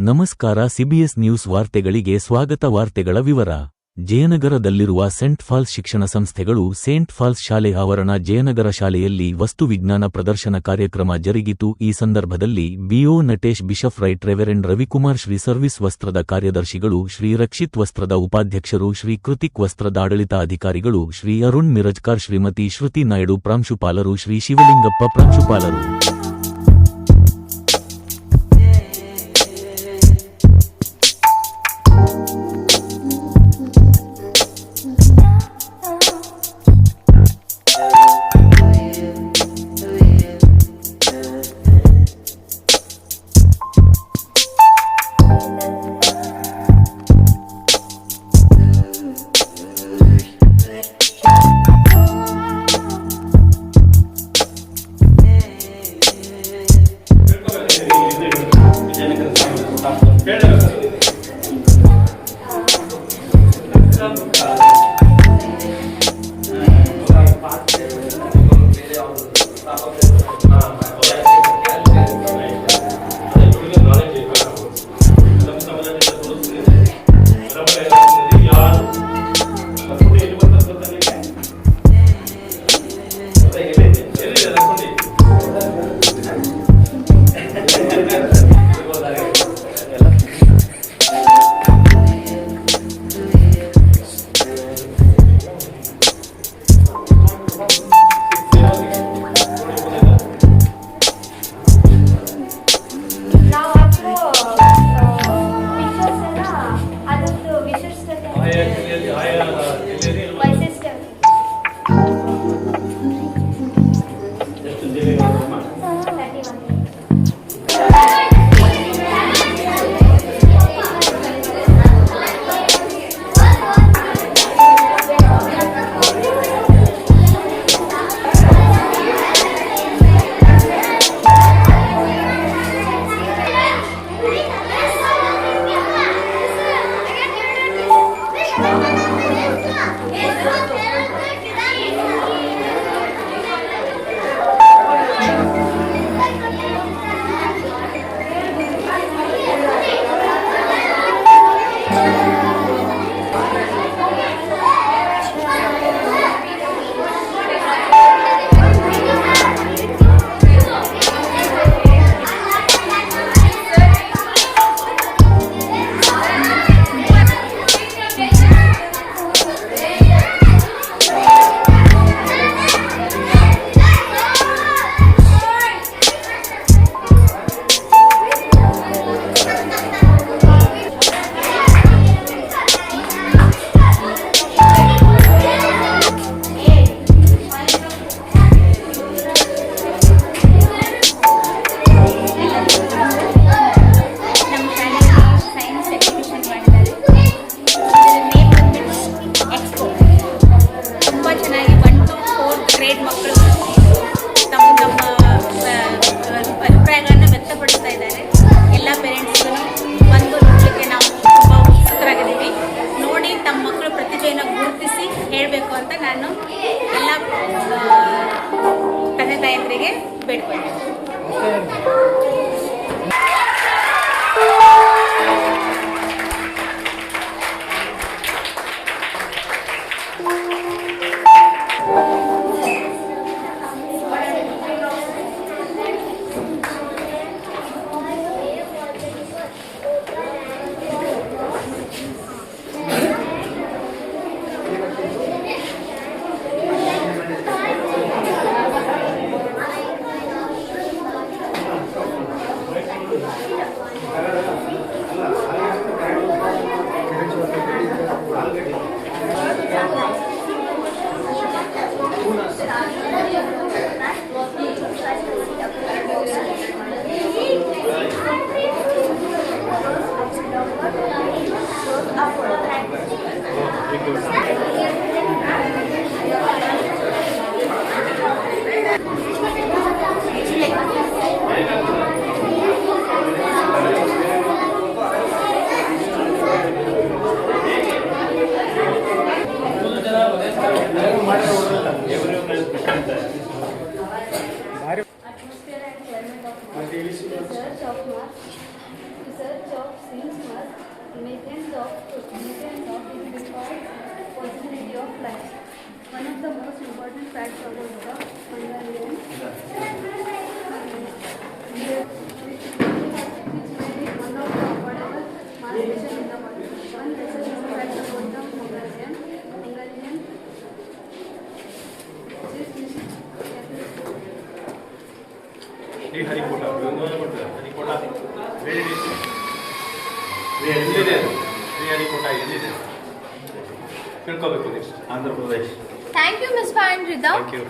ನಮಸ್ಕಾರ. CBS news ವಾರ್ತೆಗಳಿಗೆ ಸ್ವಾಗತ. ವಾರ್ತೆಗಳ ವಿವರ. ಜಯನಗರದಲ್ಲಿರುವ ಸೇಂಟ್ ಫಾಲ್ಸ್ ಶಿಕ್ಷಣ ಸಂಸ್ಥೆಗಳು ಸೇಂಟ್ ಫಾಲ್ಸ್ ಶಾಲೆ ಆವರಣ ಜಯನಗರ ಶಾಲೆಯಲ್ಲಿ ವಸ್ತು ವಿಜ್ಞಾನ ಪ್ರದರ್ಶನ ಕಾರ್ಯಕ್ರಮ ಜರುಗಿತು. ಈ ಸಂದರ್ಭದಲ್ಲಿ BO Natesh, bishop right reverend Ravikumar, Shri ಸರ್ವಿಸ್ ವಸ್ತ್ರದ ಕಾರ್ಯದರ್ಶಿಗಳು, ಶ್ರೀ ರಕ್ಷಿತ್ ವಸ್ತ್ರದ ಉಪಾಧ್ಯಕ್ಷರು, ಶ್ರೀ ಕೃತಿಕ್ ವಸ್ತ್ರದ ಆಡಳಿತ ಅಧಿಕಾರಿಗಳು, ಶ್ರೀ ಅರುಣ್ ಮಿರಜ್ಕರ್, ಶ್ರೀಮತಿ ಶ್ರುತಿ ನಾಯ್ಡು ಪ್ರಾಂಶುಪಾಲರು, ಶ್ರೀ ಶಿವಲಿಂಗಪ್ಪ ಪ್ರಾಂಶುಪಾಲರು. Atmosphere and climate of Mars. Research of Mars. Research of nutrients of it requires possibility of life. One of the most important facts about the Hungarian which may be one of the affordable mass station in the world. One research fact about the Hungarian Harikota. Harikota. Where it is? Where Harikota is? Next. Andhra Pradesh. Thank you, Ms. Pandrita. Thank you.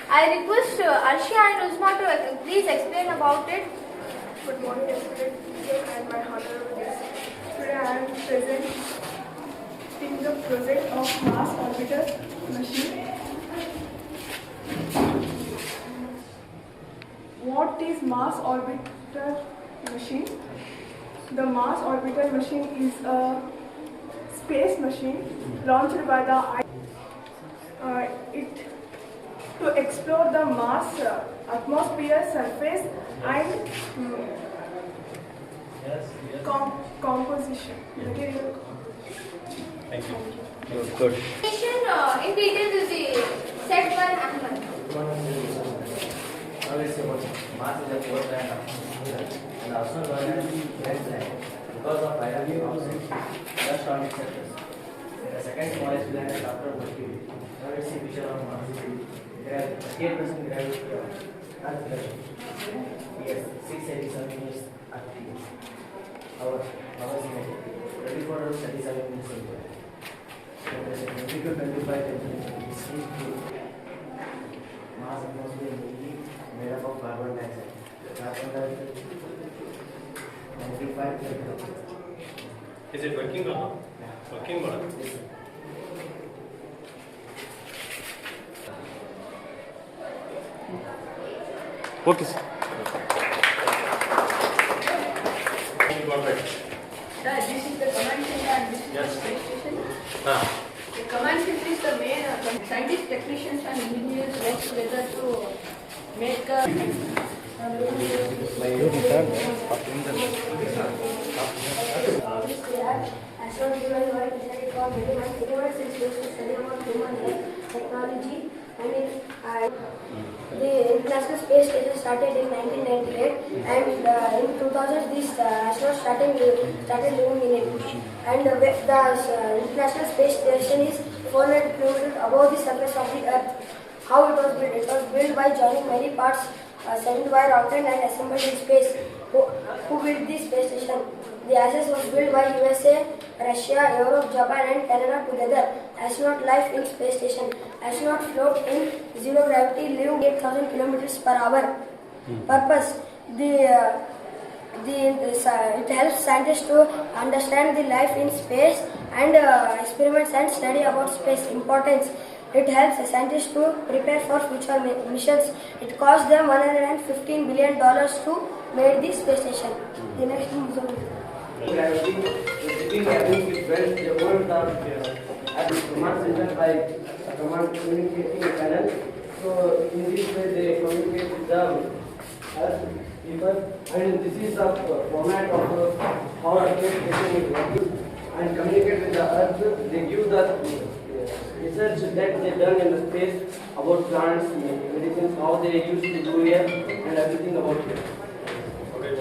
I request Arshia and Uzma to please explain about it. Good morning, respected teacher and my honorable guests. Today I am presenting the project of Mars Orbiter machine. What is Mars Orbiter machine? The Mars Orbiter machine is a space machine launched by the it to explore the Mars atmosphere, surface, and composition. Material. Thank you. Good. In details is the set by Ahmed. Mars is a foreground and also known as red planet because of hierarchy of dust on its surface. The second smallest planet after Mercury. Now it's a picture of Mars. There are 38% gravity of Earth gravity. Yes, 687 years active. Our symmetry. 24 hours 37 minutes ago. There is a 20-25 temperature. Mars atmosphere made up of carbon dioxide. Carbon dioxide 95. Is it working or not? Working or not? Yes, sir. Okay, sir. This is the command center and this is Yes. the space station. Ah. The command center is the main scientists, technicians and engineers work together to make technology. The International Space Station started in 1998, and in 2000 these astronauts started living in it. And the International Space Station is 400 kilometers above the surface of the Earth. How it was built? It was built by joining many parts sent by rocket and assembled in space. Who built the space station? The assets was built by USA, Russia, Europe, Japan and Canada together. Astronaut life in space station. Astronaut float in zero gravity, live 8,000 kilometers per hour. Purpose: it helps scientists to understand the life in space and experiments and study about space. Importance: it helps scientists to prepare for future missions. It cost them $115 billion to make the space station. The next one. Gravity, the sitting cabin is well the whole dark at the command center by a command communicating panel. So in this way they communicate with the Earth people, and this is the format of how a space station is working and communicate with the Earth. They give the research that they done in the space about plants, medicines, how they used to do here, and everything about it. Okay,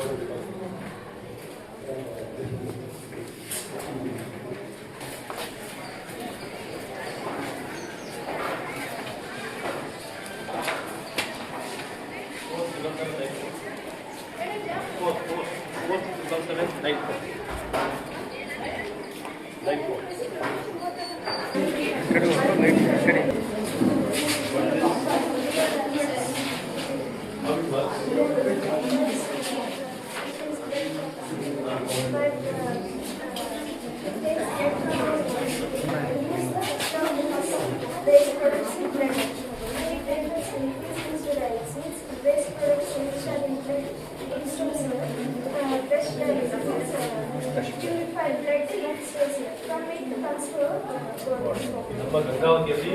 ನಮ್ಮ ಗಂಗಾವತಿಯಲ್ಲಿ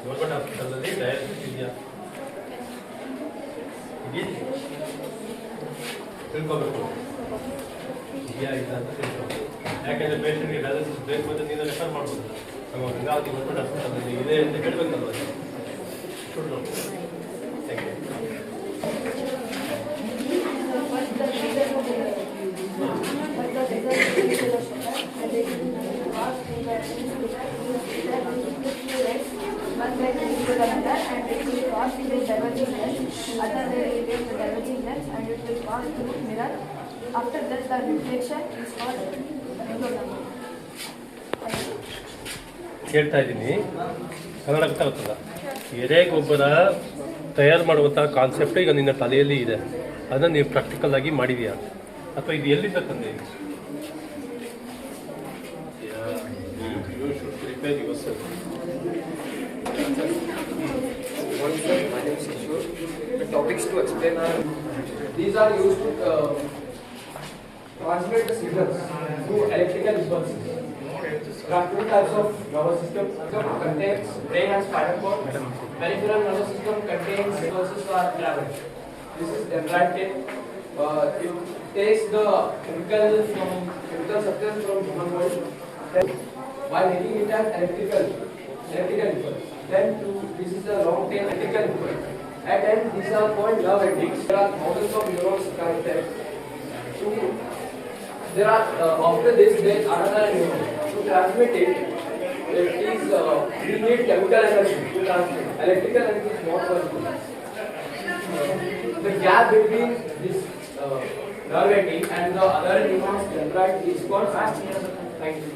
government ಹಾಸ್ಪಿಟಲಲ್ಲಿ dialysis ಇದೆಯಾ? ತಿಳ್ಕೊಬೇಕು ಇದೆಯಾ ಇಲ್ಲ ಅಂತ ತಿಳ್ಕೊಬೇಕು. ಯಾಕೆಂದರೆ ಪೇಷಂಟ್ಗೆ ಡಯಾಲಿಸಿಸ್ ಬೇಕು ಅಂತ ನೀನು ರೆಫರ್ ಮಾಡ್ಬೋದು. ನಮ್ಮ ಗಂಗಾವತಿ ಗೌರ್ಮೆಂಟ್ ಹಾಸ್ಪಿಟಲಲ್ಲಿ ಇದೆ ಅಂತ ಹೇಳಬೇಕಲ್ವ. ಸುಳ್ಳು. Thank you. After that, the reflection is called endodderm. ಹೇಳ್ತಾ ಇದ್ದೀನಿ, ಕನ್ನಡ ಗೊತ್ತಾಗುತ್ತಲ್ಲ. ಎರೆಗೊಬ್ಬರ ತಯಾರು ಮಾಡುವಂಥ ಕಾನ್ಸೆಪ್ಟ್ ಈಗ ನಿನ್ನ ತಲೆಯಲ್ಲಿ ಇದೆ. ಅದನ್ನು ನೀವು ಪ್ರಾಕ್ಟಿಕಲ್ ಆಗಿ ಮಾಡಿದೀಯಾ ಅಥವಾ ಇದು ಎಲ್ಲಿಂದ ತಂದೆ? My name is Kishore. The topics to explain are these are used to transmit the signals through electrical impulses. There are two types of nervous system. Some contains brain and spinal cord. Peripheral nervous system contains impulses or travel. This is dendritic. It takes the chemical substance from human body by making it an electrical impulse. Then this is the long tail electrical impulse. At end, these are called nerve endings. There are thousands of neurons connected. There are after this there is another neuron. To transmit it is we need chemical energy to transmit. Electrical energy is not possible. The gap between this nerve ending and the other neurons dendrite is called fast. Thank you.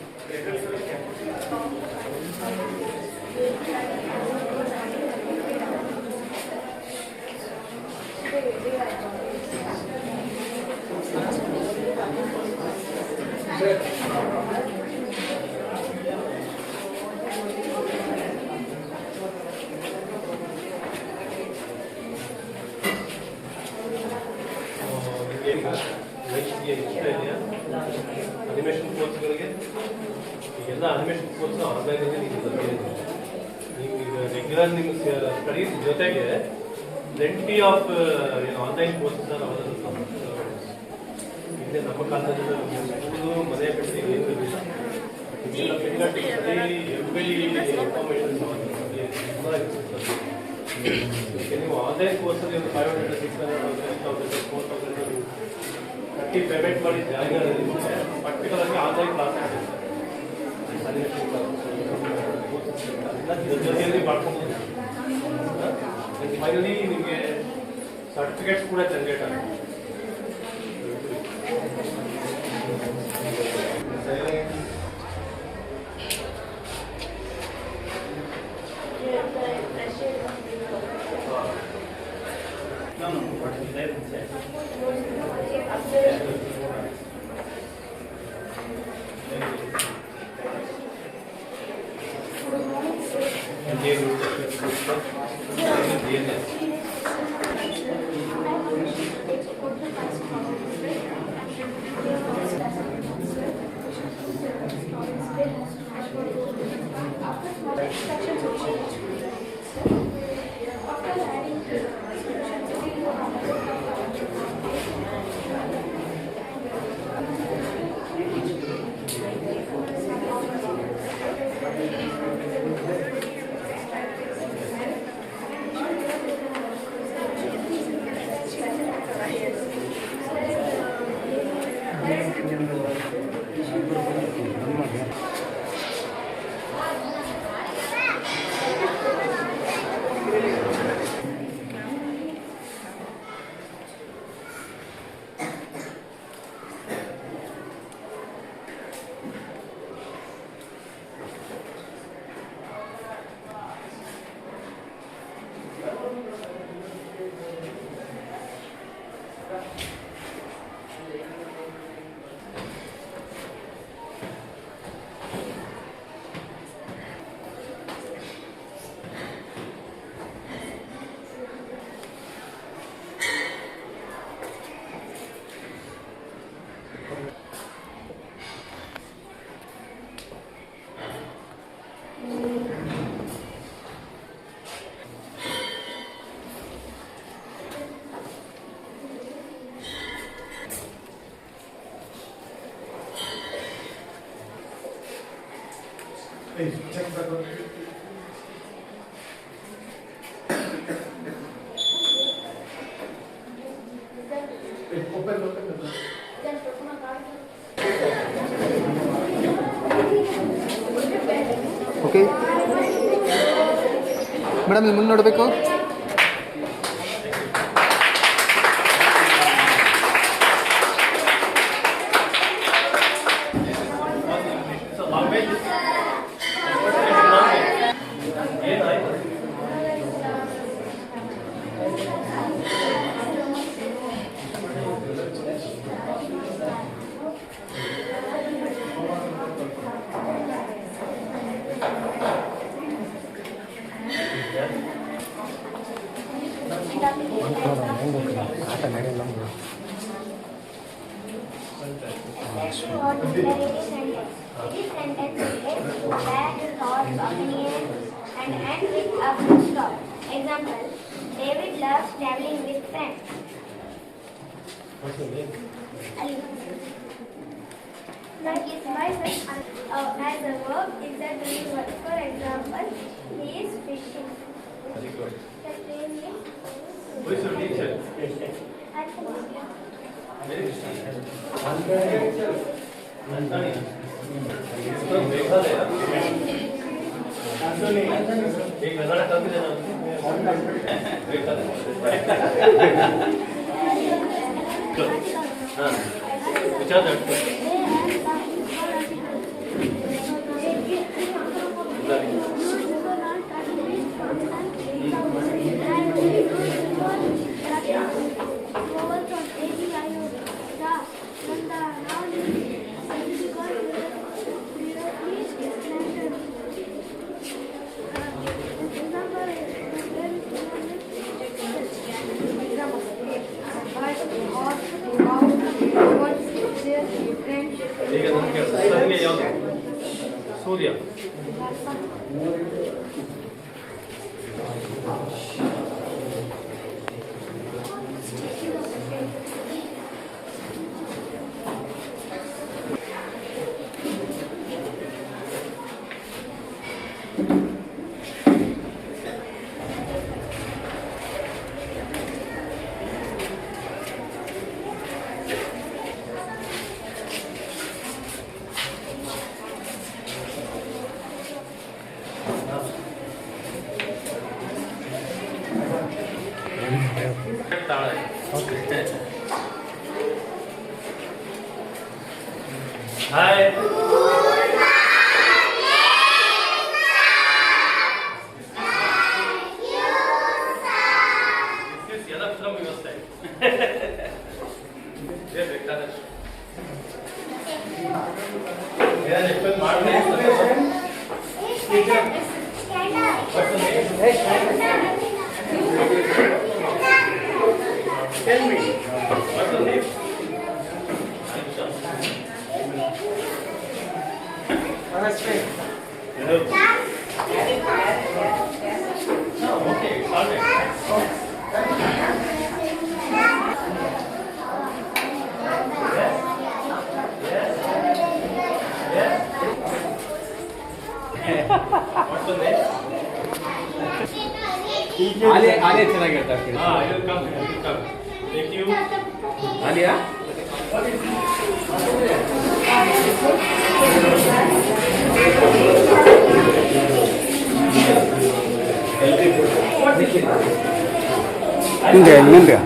Animation ಕೋರ್ಸ್ಗಳಿಗೆ ಈಗೆಲ್ಲ animation course ಆನ್ಲೈನಲ್ಲಿ ನೀವು ಈಗ regular ನಿಮ್ಮ studies ಜೊತೆಗೆ plenty of online courses are available. ಹಿಂದೆ ನಮ್ಮ ಕಾಲದಲ್ಲಿ ಸ್ಕೂಲು ಮನೆ ಬಿಟ್ಟು ಏನು ಇರಲಿಲ್ಲ. ಈಗೆಲ್ಲ ಫಿಂಗರ್ ಟಿಪ್ಸಲ್ಲಿ ಎವ್ರಿ ಇನ್ಫಾರ್ಮೇಷನ್ ತುಂಬ ಇರ್ತದೆ. ನೀವು ಆನ್ಲೈನ್ ಕೋರ್ಸಲ್ಲಿ ಒಂದು 500 600 1000 4000 ಕಟ್ಟಿ ಪೇಮೆಂಟ್ ಮಾಡಿ ಜಾಯಿನ್ ಆಗೋದಕ್ಕೆ ಪರ್ಟಿಕ್ಯುಲರ್ ಆಗಿ ಆನ್ಲೈನ್ ಕ್ಲಾಸ್ ಜೊತೆಯಲ್ಲಿ ಮಾಡ್ಕೊಂಡು ಫೈನಲಿ ನಿಮಗೆ ಸರ್ಟಿಫಿಕೇಟ್ಸ್ ಕೂಡ ಜನರೇಟ್ ಆಗುತ್ತೆ. ಓಕೆ ಮೇಡಮ್ ಇಲ್ಲಿ ಮುಂದೆ ನೋಡಬೇಕು. And end with a full stop. Example: David loves traveling with friends. Ali. Like is my son as a verb is that doing what? For example, he is fishing. Very good. The name is Who is your teacher? Anthony. Very good. Anthony. तो देखा है एक नजारा कर देना देखा है हाँ विचार करते ಈಗ ನನಗೆ ಸರಿಯ ಯಾವುದು ಸೂರ್ಯ हाय ಎಲ್ಲ ಫಿಲಂ ವ್ಯವಸ್ಥೆ ಬೇಕಾದಷ್ಟು ಏನಾದ್ರು ಎಕ್ಸ್ಪ್ಲೇನ್ ಮಾಡಿ Tell me, what's your name? Hello. Oh, okay, all right. What's your name? Alia ಚೆನ್ನಾಗಿರ್ತಾರೆ. I will come. Thank you. Alia ಹಿಂಗೆ ಹಿಂಗೆ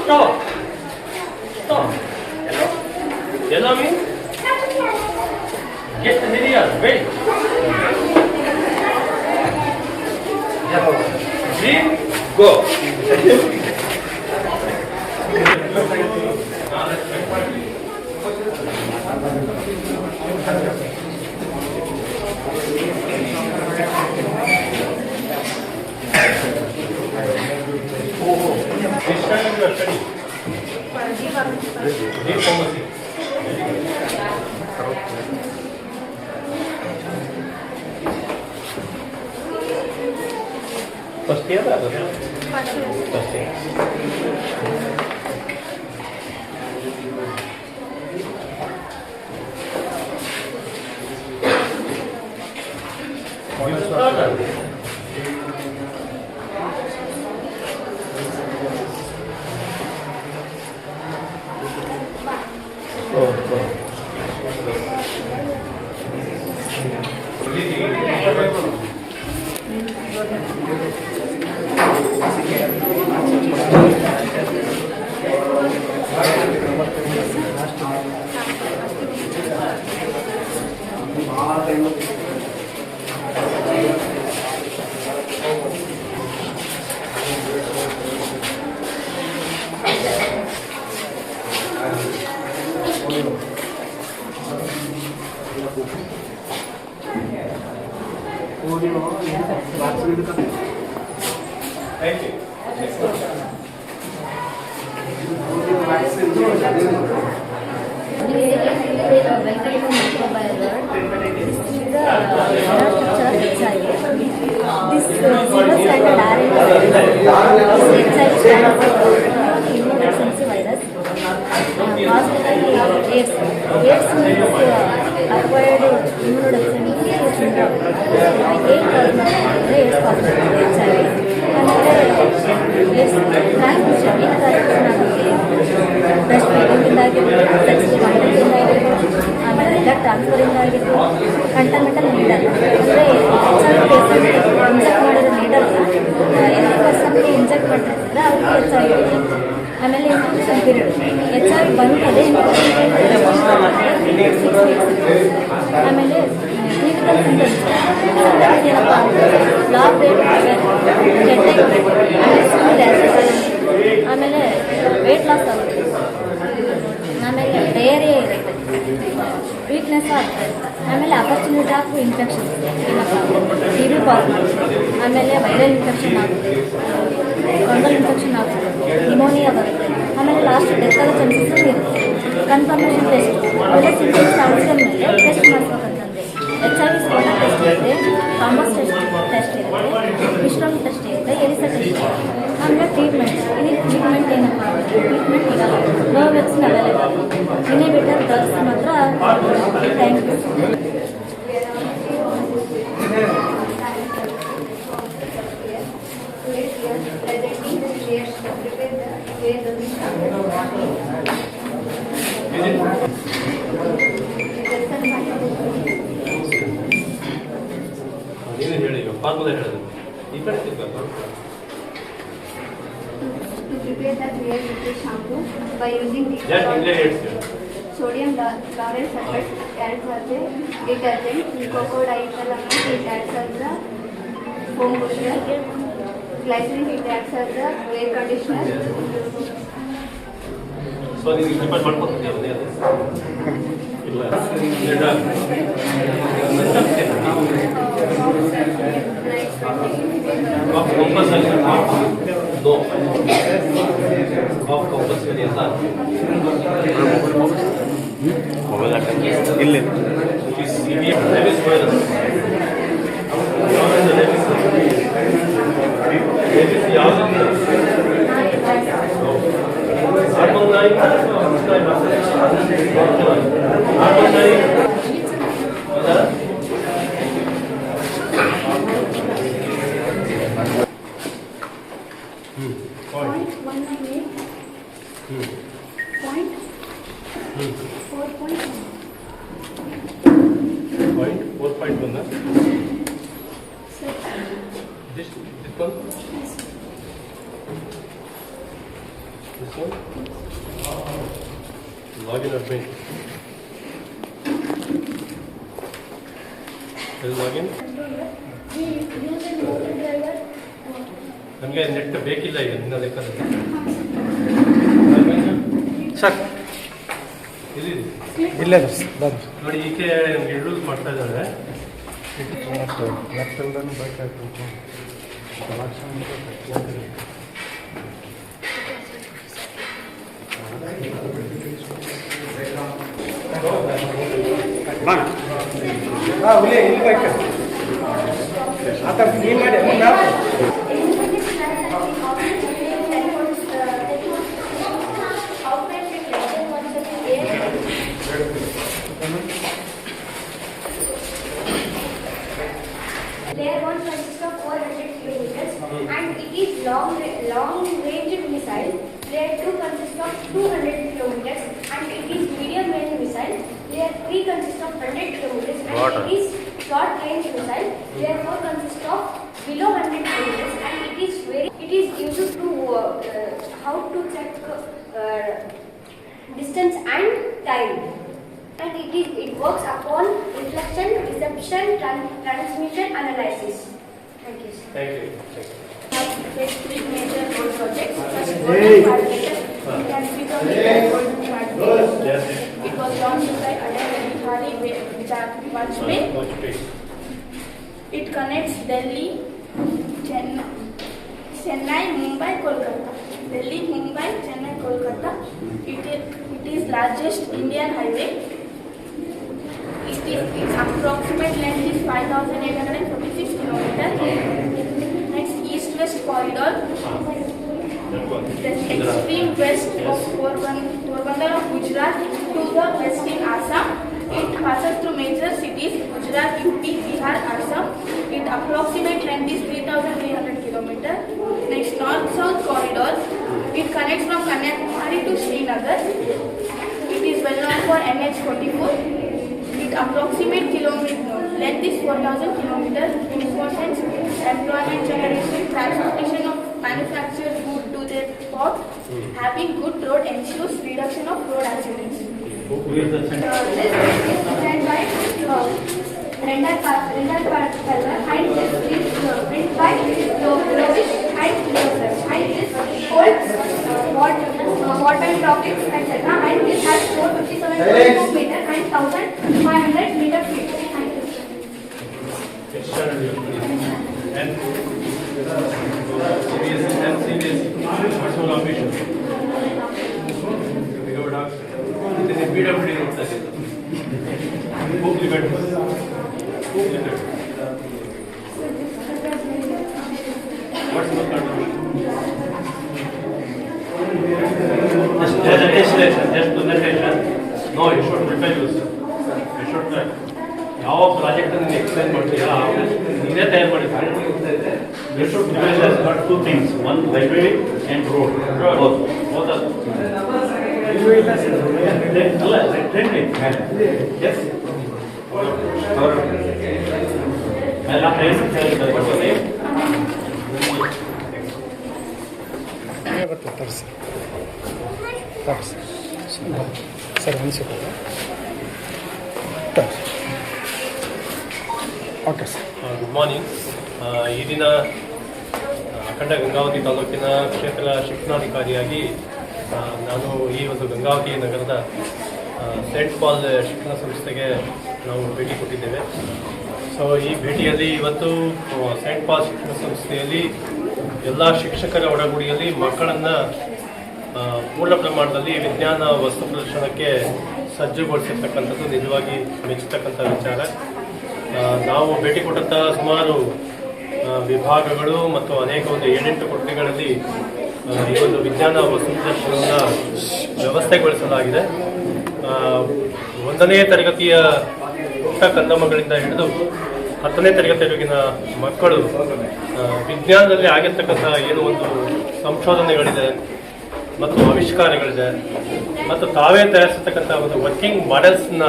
Stop. Stop. Hello. Hello me. Get the area. Wait. Three. Go. Which time you are studying? Deep pharmacy. First year or first year? You start early. Thank you. This zero standard RNA stands for immunodeficiency virus. Caused by AIDS. AIDS means acquired immunodeficiency syndrome. AIDS causes AIDS causes HIV. AIDS transmission breast feeding sexual contact ಆಮೇಲೆ blood transferring ಆಗಿತ್ತು ಕಂಟಮೆಂಟಲ್ needle ಅಂದರೆ HIV patient inject ಮಾಡಿರೋ needle 80% inject ಮಾಡಿರ್ತಾರೆ ಅವ್ರಿಗೆ HIV. ಆಮೇಲೆ infection period HIV ಬಂದಮೇಲೆ ಆಮೇಲೆ clinical symptoms ಏನಪ್ಪ ಲಾಗ್ ಆಮೇಲೆ ವೇಟ್ ಲಾಸ್ ಆಗುತ್ತೆ, ಆಮೇಲೆ ಡಯರಿಯಾ ಇರುತ್ತೆ, ವೀಕ್ನೆಸ್ ಆಗುತ್ತೆ, ಆಮೇಲೆ ಅಪರ್ಚುನಿಟಿ ಆಫ್ ಇನ್ಫೆಕ್ಷನ್ಸ್ ಏನಪ್ಪ TB ಪಾಸಿಟಿವ್, ಆಮೇಲೆ ವೈರಲ್ ಇನ್ಫೆಕ್ಷನ್ ಆಗುತ್ತೆ, ಫಂಗಲ್ ಇನ್ಫೆಕ್ಷನ್ ಆಗುತ್ತೆ, ನಿಮೋನಿಯಾ ಬರುತ್ತೆ, ಆಮೇಲೆ ಲಾಸ್ಟ್ ಡೆತ್ ಆಗೋ ಚಾನ್ಸಸ್ ಇರುತ್ತೆ. ಕನ್ಫರ್ಮೇಷನ್ ಟೆಸ್ಟ್ ಒಳ್ಳೆ ಸಿಂಟಮ್ಸ್ ಕಾಣಿಸಿದ ಮೇಲೆ ಟೆಸ್ಟ್ ಮಾಡಿಸ್ಬೇಕಂತಂದ್ರೆ HIV ಸ್ಪೋಟ ಟೆಸ್ಟ್ ಇರುತ್ತೆ, ಥಾಮಸ್ ಟೆಸ್ಟ್ ಇರುತ್ತೆ, ವಿಶ್ರಮ್ ಟೆಸ್ಟ್ ಇರುತ್ತೆ, ಎಲಿಸಾ ಟೆಸ್ಟ್ ಇರುತ್ತೆ. ಆಮೇಲೆ ಟ್ರೀಟ್ಮೆಂಟ್ ಟ್ರೀಟ್ಮೆಂಟ್ ಏನಪ್ಪ ಟ್ರೀಟ್ಮೆಂಟ್ ಇರಲ್ಲ, no vaccine available, inhibitor drugs ಮಾತ್ರ. Thank you. ನೀನು ಹೇಳಿ ಫಾರ್ಮುಲಾ ಹೇಳೋದು ಈ ಕಡೆ ತಿರ್ಬೇಕು. To prepare the clear liquid shampoo by using Just ingredients. sodium lauryl sulfate, adds as a detergent, crocodilolamide, it adds as a foam busher, glycerin, it adds as a air conditioner. So ನೀವು prepare ಮಾಡ್ಕೊತೀವಿ ಅದೇ ಅದು ಇಲ್ಲ compulsory no of compulsory ಅಂತ ಇಲ್ಲ Login admin. Login. ನಮಗೆ net ಬೇಕಿಲ್ಲ ಈಗ ನಿನ್ನ ಲೆಕ್ಕದಲ್ಲಿ ಸರ್ ಇಲ್ಲಿ ಇಲ್ಲೇ ಬರ್ರಿ ನೋಡಿ ಈಕೆ ಇಂಟ್ರೊಡ್ಯೂಸ್ ಮಾಡ್ತಾ ಇದ್ದಾರೆ. ಹುಲಿ ಇಲ್ಲಿ ಬೇಕು ಆತ ಕ್ಲೀನ್ ಮಾಡಿ ಮುಂದೆ Layer 1 consists of 400 kilometers and it is long-range missile. Layer 2 consists of 200 kilometers and it is medium-range missile. Layer 3 consists of 100 kilometers and it is short-range missile. Layer 4 consists of below 100 kilometers and it is used to how to check distance and time. And it works upon reflection, reception, transmission, analysis. Thank you, sir. Thank you. Have faced three major road projects. First, can become the airport department. Yes. It was launched by Atal Bihari Vajpayee. It connects Delhi, Chennai, Mumbai, Kolkata. Delhi, Mumbai, Chennai, Kolkata. It is largest Indian highway. Its approximate length is 5,846 kilometers. Next, east-west corridor. The extreme west of Porbandar of Gujarat to the west in Assam. It passes through major cities Gujarat, UP, Bihar, Assam. Its approximate length is 3,300 kilometers. Next, north-south corridor. It connects from Kanyakumari to Srinagar. It is well known for NH44. Its approximate length is 4,000 kilometers. Importance: employment generation, transportation of manufactured food to their port. Having good road ensures reduction of road accidents. Who is the center? This is designed by Rendar Parkar and this is print by Lovish and Joseph. And this holds water topics, etc. And this has 457 meter and 1,500 meter feet. Thank you. And CBSE. What's your ambition? It is a PWD road. Who limited? What's your contribution? Just presentation. No, you should prepare yourself. You should try. ಯಾವ project ನೀನು explain ಮಾಡ್ತೀಯಾ ನೀನೇ ತಯಾರು ಮಾಡಿದ್ದಾರೆ. You should prepare got two things. One library and road. Both. ಅಲ್ಲ trend S ಎಲ್ಲ place ಬರ್ತದೆ. ತರಿಸಿ ಸರ್ ಒಂದು second okay sir. Good morning. ಈ ದಿನ ಅಖಂಡ ಗಂಗಾವತಿ ತಾಲೂಕಿನ ಕ್ಷೇತ್ರ ಶಿಕ್ಷಣಾಧಿಕಾರಿಯಾಗಿ ನಾನು ಈ ಒಂದು ಗಂಗಾವತಿ ನಗರದ ಸೇಂಟ್ ಪಾಲ್ ಶಿಕ್ಷಣ ಸಂಸ್ಥೆಗೆ ನಾವು ಭೇಟಿ ಕೊಟ್ಟಿದ್ದೇವೆ. ಸೊ ಈ ಭೇಟಿಯಲ್ಲಿ ಇವತ್ತು ಸೇಂಟ್ ಪಾಲ್ ಶಿಕ್ಷಣ ಸಂಸ್ಥೆಯಲ್ಲಿ ಎಲ್ಲ ಶಿಕ್ಷಕರ ಒಡಗೂಡಿಯಲ್ಲಿ ಮಕ್ಕಳನ್ನು ಪೂರ್ಣ ಪ್ರಮಾಣದಲ್ಲಿ ವಿಜ್ಞಾನ ವಸ್ತು ಪ್ರದರ್ಶನಕ್ಕೆ ಸಜ್ಜುಗೊಳಿಸಿರ್ತಕ್ಕಂಥದ್ದು ನಿಜವಾಗಿ ಮೆಚ್ಚತಕ್ಕಂಥ ವಿಚಾರ. ನಾವು ಭೇಟಿ ಕೊಟ್ಟಂಥ ಸುಮಾರು ವಿಭಾಗಗಳು ಮತ್ತು ಅನೇಕ ಒಂದು 7-8 ಕೊಠಡಿಗಳಲ್ಲಿ ಈ ಒಂದು ವಿಜ್ಞಾನ ವಸ್ತು ಪ್ರದರ್ಶನವನ್ನು ವ್ಯವಸ್ಥೆಗೊಳಿಸಲಾಗಿದೆ. 1ನೇ ತರಗತಿಯ ಪುಟ್ಟ ಕಂದಮ್ಮಗಳಿಂದ ಹಿಡಿದು 10ನೇ ತರಗತಿಯವರೆಗಿನ ಮಕ್ಕಳು ವಿಜ್ಞಾನದಲ್ಲಿ ಆಗಿರ್ತಕ್ಕಂಥ ಏನು ಒಂದು ಸಂಶೋಧನೆಗಳಿದೆ ಮತ್ತು ಆವಿಷ್ಕಾರಗಳಿದೆ ಮತ್ತು ತಾವೇ ತಯಾರಿಸತಕ್ಕಂಥ ಒಂದು ವರ್ಕಿಂಗ್ ಮಾಡೆಲ್ಸ್ನ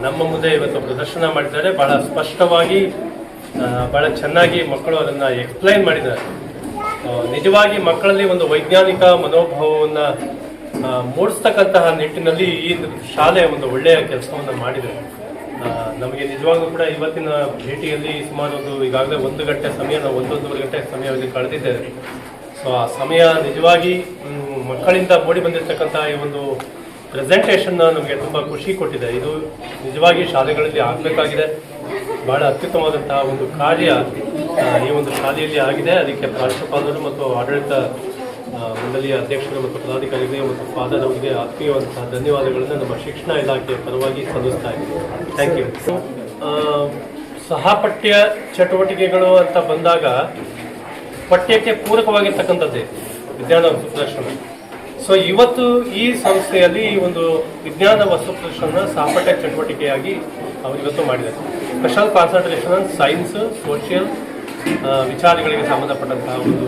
ನಮ್ಮ ಮುಂದೆ ಇವತ್ತು ಪ್ರದರ್ಶನ ಮಾಡಿದ್ದಾರೆ. ಬಹಳ ಸ್ಪಷ್ಟವಾಗಿ ಬಹಳ ಚೆನ್ನಾಗಿ ಮಕ್ಕಳು ಅದನ್ನು ಎಕ್ಸ್ಪ್ಲೈನ್ ಮಾಡಿದ್ದಾರೆ. ನಿಜವಾಗಿ ಮಕ್ಕಳಲ್ಲಿ ಒಂದು ವೈಜ್ಞಾನಿಕ ಮನೋಭಾವವನ್ನು ಮೂಡಿಸ್ತಕ್ಕಂತಹ ನಿಟ್ಟಿನಲ್ಲಿ ಈ ಶಾಲೆ ಒಂದು ಒಳ್ಳೆಯ ಕೆಲಸವನ್ನು ಮಾಡಿದೆ. ನಮಗೆ ನಿಜವಾಗ್ಲೂ ಕೂಡ ಇವತ್ತಿನ ಭೇಟಿಯಲ್ಲಿ ಸುಮಾರು ಈಗಾಗಲೇ 1 ಗಂಟೆ ಸಮಯ, ನಾವು 1-1.5 ಗಂಟೆ ಸಮಯದಲ್ಲಿ ಕಳೆದಿದ್ದೇವೆ. ಸೊ ಆ ಸಮಯ ನಿಜವಾಗಿ ಮಕ್ಕಳಿಂದ ಮೂಡಿ ಬಂದಿರತಕ್ಕಂಥ ಈ ಒಂದು ಪ್ರೆಸೆಂಟೇಷನ್ ನಮಗೆ ತುಂಬ ಖುಷಿ ಕೊಟ್ಟಿದೆ. ಇದು ನಿಜವಾಗಿ ಶಾಲೆಗಳಲ್ಲಿ ಆಗಬೇಕಾಗಿದೆ. ಬಹಳ ಅತ್ಯುತ್ತಮವಾದಂತಹ ಒಂದು ಕಾರ್ಯ ಈ ಒಂದು ಶಾಲೆಯಲ್ಲಿ ಆಗಿದೆ. ಅದಕ್ಕೆ ಪ್ರಾಂಶುಪಾಲರು ಮತ್ತು ಆಡಳಿತ ಮಂಡಳಿಯ ಅಧ್ಯಕ್ಷರು ಮತ್ತು ಪದಾಧಿಕಾರಿಗಳಿಗೆ ಮತ್ತು ಫಾದರ್ ಅವರಿಗೆ ಆತ್ಮೀಯವಾದಂತಹ ಧನ್ಯವಾದಗಳನ್ನು ನಮ್ಮ ಶಿಕ್ಷಣ ಇಲಾಖೆಯ ಪರವಾಗಿ ಸಲ್ಲಿಸ್ತಾ ಇದ್ದೀವಿ. Thank you. ಸಹಪಠ್ಯ ಚಟುವಟಿಕೆಗಳು ಅಂತ ಬಂದಾಗ ಪಠ್ಯಕ್ಕೆ ಪೂರಕವಾಗಿರ್ತಕ್ಕಂಥದ್ದೇ ವಿಜ್ಞಾನ ವಸ್ತು ಪ್ರದರ್ಶನ. ಸೊ ಇವತ್ತು ಈ ಸಂಸ್ಥೆಯಲ್ಲಿ ಈ ಒಂದು ವಿಜ್ಞಾನ ವಸ್ತು ಪ್ರದರ್ಶನ ಸಹಪಠ್ಯ ಚಟುವಟಿಕೆಯಾಗಿ ಅವರಿವತ್ತು ಮಾಡಿದ್ದಾರೆ. Special concentration on science, social ವಿಚಾರಗಳಿಗೆ ಸಂಬಂಧಪಟ್ಟಂತಹ ಒಂದು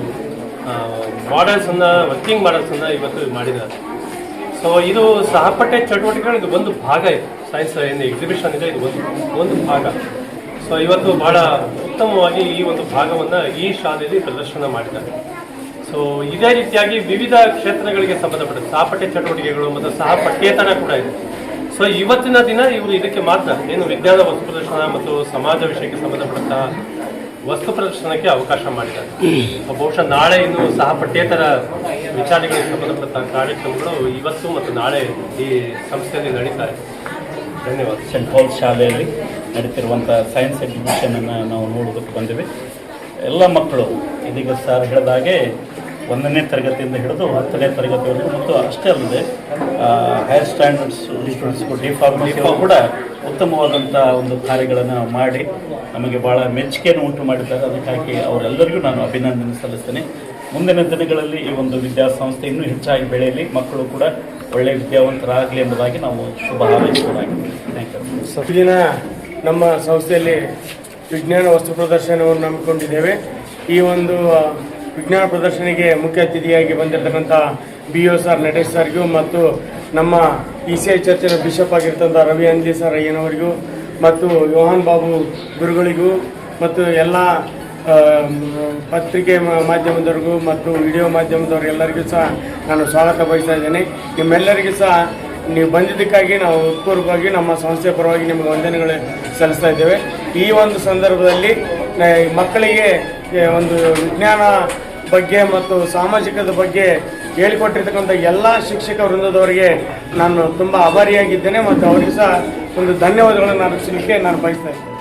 ಮಾಡೆಲ್ಸನ್ನು, ವರ್ಕಿಂಗ್ ಮಾಡೆಲ್ಸನ್ನು ಇವತ್ತು ಮಾಡಿದ್ದಾರೆ. ಸೊ ಇದು ಸಹಪಠ್ಯ ಚಟುವಟಿಕೆಗಳು ಇದು ಒಂದು ಭಾಗ ಇದೆ. ಸೈನ್ಸ್ ಏನು ಎಕ್ಸಿಬಿಷನ್ ಇದೆ, ಇದು ಒಂದು ಭಾಗ. ಸೊ ಇವತ್ತು ಬಹಳ ಉತ್ತಮವಾಗಿ ಈ ಒಂದು ಭಾಗವನ್ನು ಈ ಶಾಲೆಯಲ್ಲಿ ಪ್ರದರ್ಶನ ಮಾಡಿದ್ದಾರೆ. ಸೊ ಇದೇ ರೀತಿಯಾಗಿ ವಿವಿಧ ಕ್ಷೇತ್ರಗಳಿಗೆ ಸಂಬಂಧಪಟ್ಟ ಸಹಪಠ್ಯ ಚಟುವಟಿಕೆಗಳು ಮತ್ತು ಸಹಪಠ್ಯೇತರ ಕೂಡ ಇದೆ. ಸೊ ಇವತ್ತಿನ ದಿನ ಇವರು ಇದಕ್ಕೆ ಮಾತ್ರ ಏನು ವಿಜ್ಞಾನ ವಸ್ತು ಪ್ರದರ್ಶನ ಮತ್ತು ಸಮಾಜ ವಿಷಯಕ್ಕೆ ಸಂಬಂಧಪಟ್ಟಂತಹ ವಸ್ತು ಪ್ರದರ್ಶನಕ್ಕೆ ಅವಕಾಶ ಮಾಡಿದ್ದಾರೆ. ಬಹುಶಃ ನಾಳೆ ಇನ್ನು ಸಹಪಠ್ಯೇತರ ವಿಚಾರಗಳಿಗೆ ಸಂಬಂಧಪಟ್ಟಂತಹ ಕಾರ್ಯಕ್ರಮಗಳು ಇವತ್ತು ಮತ್ತು ನಾಳೆ ಈ ಸಂಸ್ಥೆಯಲ್ಲಿ ನಡೀತಾ ಇದೆ. ಧನ್ಯವಾದ. ಸೆಂಟ್ ಪಾಲ್ಸ್ ಶಾಲೆಯಲ್ಲಿ ನಡೀತಿರುವಂಥ ಸೈನ್ಸ್ ಎಕ್ಸಿಬಿಷನನ್ನು ನಾವು ನೋಡೋದಕ್ಕೆ ಬಂದಿವೆ. ಎಲ್ಲ ಮಕ್ಕಳು ಇದೀಗ ಸರ್ ಹೇಳಿದಾಗೆ 1ನೇ ತರಗತಿಯಿಂದ ಹಿಡಿದು 10ನೇ ತರಗತಿವರೆಗೂ ಮತ್ತು ಅಷ್ಟೇ ಅಲ್ಲದೆ ಹೈಯರ್ ಸ್ಟ್ಯಾಂಡರ್ಡ್ಸ್ ಸ್ಟೂಡೆಂಟ್ಸ್ಗೂ ಡಿಫಾರ್ಮಸಿಗೂ ಕೂಡ ಉತ್ತಮವಾದಂಥ ಒಂದು ಕಾರ್ಯಗಳನ್ನು ಮಾಡಿ ನಮಗೆ ಭಾಳ ಮೆಚ್ಚುಗೆಯನ್ನು ಉಂಟು ಮಾಡಿದ್ದಾರೆ. ಅದಕ್ಕಾಗಿ ಅವರೆಲ್ಲರಿಗೂ ನಾನು ಅಭಿನಂದನೆ ಸಲ್ಲಿಸ್ತೇನೆ. ಮುಂದಿನ ದಿನಗಳಲ್ಲಿ ಈ ಒಂದು ವಿದ್ಯಾಸಂಸ್ಥೆ ಇನ್ನೂ ಹೆಚ್ಚಾಗಿ ಬೆಳೆಯಲಿ, ಮಕ್ಕಳು ಕೂಡ ಒಳ್ಳೆಯ ವಿದ್ಯಾವಂತರಾಗಲಿ ಎಂಬುದಾಗಿ ನಾವು ಶುಭ ಹಾರೈಸುವುದಾಗಿದೆ. Thank you. ದಿನ ನಮ್ಮ ಸಂಸ್ಥೆಯಲ್ಲಿ ವಿಜ್ಞಾನ ವಸ್ತು ಪ್ರದರ್ಶನವನ್ನು ಹಮ್ಮಿಕೊಂಡಿದ್ದೇವೆ. ಈ ಒಂದು ವಿಜ್ಞಾನ ಪ್ರದರ್ಶನಿಗೆ ಮುಖ್ಯ ಅತಿಥಿಯಾಗಿ ಬಂದಿರತಕ್ಕಂಥ BO ಸರ್ ನಟೇಶ್ ಸರ್ಗೂ ಮತ್ತು ನಮ್ಮ ECI ಚರ್ಚಿನ ಬಿಷಪ್ ಆಗಿರ್ತಂಥ ರವಿ ಅಂದಿ ಸರ್ ಅಯ್ಯನವರಿಗೂ ಮತ್ತು ಯೋಹಾನ್ ಬಾಬು ಗುರುಗಳಿಗೂ ಮತ್ತು ಎಲ್ಲ ಪತ್ರಿಕೆ ಮಾಧ್ಯಮದವ್ರಿಗೂ ಮತ್ತು ವಿಡಿಯೋ ಮಾಧ್ಯಮದವ್ರಿಗೆಲ್ಲರಿಗೂ ಸಹ ನಾನು ಸ್ವಾಗತ ಬಯಸ್ತಾ ಇದ್ದೇನೆ. ನಿಮ್ಮೆಲ್ಲರಿಗೂ ಸಹ ನೀವು ಬಂದಿದ್ದಕ್ಕಾಗಿ ನಾವು ಉತ್ಪೂರ್ವಕವಾಗಿ ನಮ್ಮ ಸಂಸ್ಥೆಯ ಪರವಾಗಿ ನಿಮಗೆ ವಂದನೆಗಳು ಸಲ್ಲಿಸ್ತಾ ಇದ್ದೇವೆ. ಈ ಒಂದು ಸಂದರ್ಭದಲ್ಲಿ ಮಕ್ಕಳಿಗೆ ಒಂದು ವಿಜ್ಞಾನ ಬಗ್ಗೆ ಮತ್ತು ಸಾಮಾಜಿಕದ ಬಗ್ಗೆ ಹೇಳಿಕೊಟ್ಟಿರ್ತಕ್ಕಂಥ ಎಲ್ಲ ಶಿಕ್ಷಕ ವೃಂದದವರಿಗೆ ನಾನು ತುಂಬ ಆಭಾರಿಯಾಗಿದ್ದೇನೆ ಮತ್ತು ಅವರಿಗೆ ಸಹ ಒಂದು ಧನ್ಯವಾದಗಳನ್ನು ಅರ್ಪಿಸಲಿಕ್ಕೆ ನಾನು ಬಯಸ್ತಾ ಇದ್ದೇನೆ.